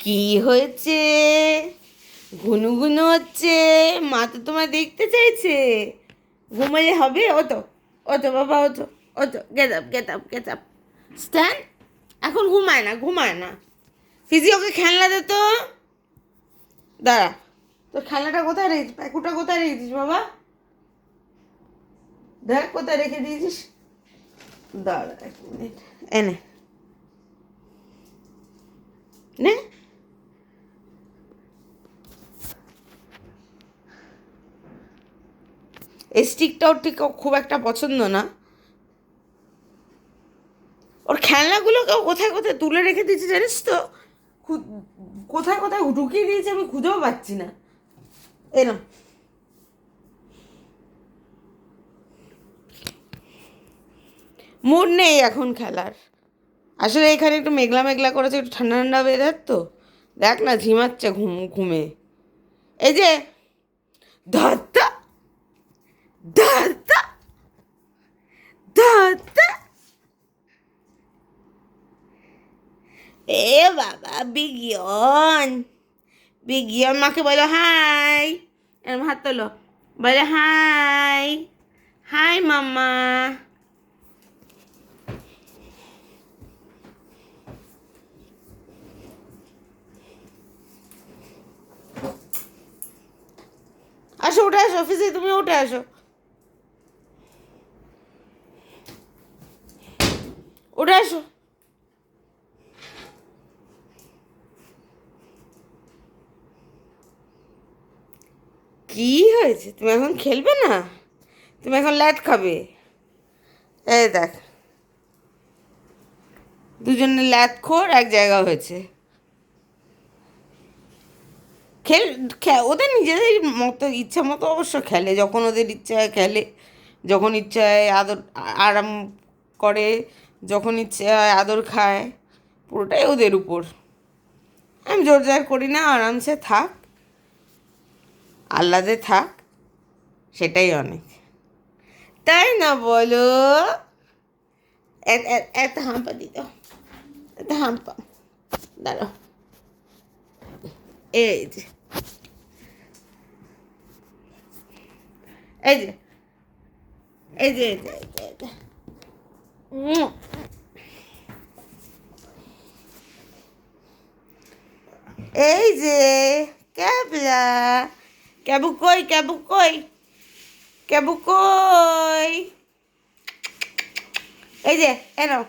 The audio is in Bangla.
কি হয়েছে? ঘুনুঘুনু হচ্ছে। মা তো তোমার দেখতে চাইছে। ঘুমালে হবে? ওতো, ওতো বাবা, ওতো, ওতো, get up, get up, get up, stand. এখন ঘুমায় না, ঘুমায় না। ফিজি, ওকে খেলনা দে তো। দাঁড়া, তোর খেলনাটা কোথায় রেখেছিস? প্যাকুটা কোথায় রেখেছিস বাবা? দেখ কোথায় রেখে দিয়েছিস। দাঁড়া এক মিনিট, এনে নে। এই স্টিকটাও ঠিক খুব একটা পছন্দ না। ওর খেলনাগুলোকেও কোথায় কোথায় তুলে রেখে দিয়েছে জানিস তো। কোথায় কোথায় ঢুকিয়ে দিয়েছে, আমি খুঁজেও পাচ্ছি না। এরম মুড নেই এখন খেলার। আসলে এখানে একটু মেঘলা মেঘলা করেছে, একটু ঠান্ডা ঠান্ডা ওয়েদার তো। দেখ না, ঝিমাচ্ছে ঘুমে। এই যে ধরতা, ধরতা, ধরতা। এ বাবা, বিজ্ঞান, বিজ্ঞান। মাকে বলো হাই। এরম হাত তোলো, বলে হাই, হাই মাম্মা। আসো, উঠে আসো, অফিসে তুমি উঠে আসো, উঠে আসো। কি হয়েছে? তুমি এখন খেলবে না? তুমি এখন ল্যাট খাবে? এই দেখ, দুজনে ল্যাট খোর এক জায়গা হয়েছে। খেল, ওদের নিজেদের মতো ইচ্ছা মতো অবশ্য খেলে, যখন ওদের ইচ্ছা হয় খেলে, যখন ইচ্ছা হয় আদর আরাম করে, যখন ইচ্ছা হয় আদর খায়, পুরোটাই ওদের উপর। আমি জোর জার করি না, আরামসে থাক, আহ্লাদে থাক, সেটাই অনেক। তাই না বলো? এত হাম্পা দিত, এত হাম্পা। দাঁড়াও, এই যে, এই যে, এই যে, এই যে, এই যে। উম, এই যে ক্যাবলা, ক্যাবু কই, ক্যাবু কই, ক্যাবু কই? এই যে, এনো।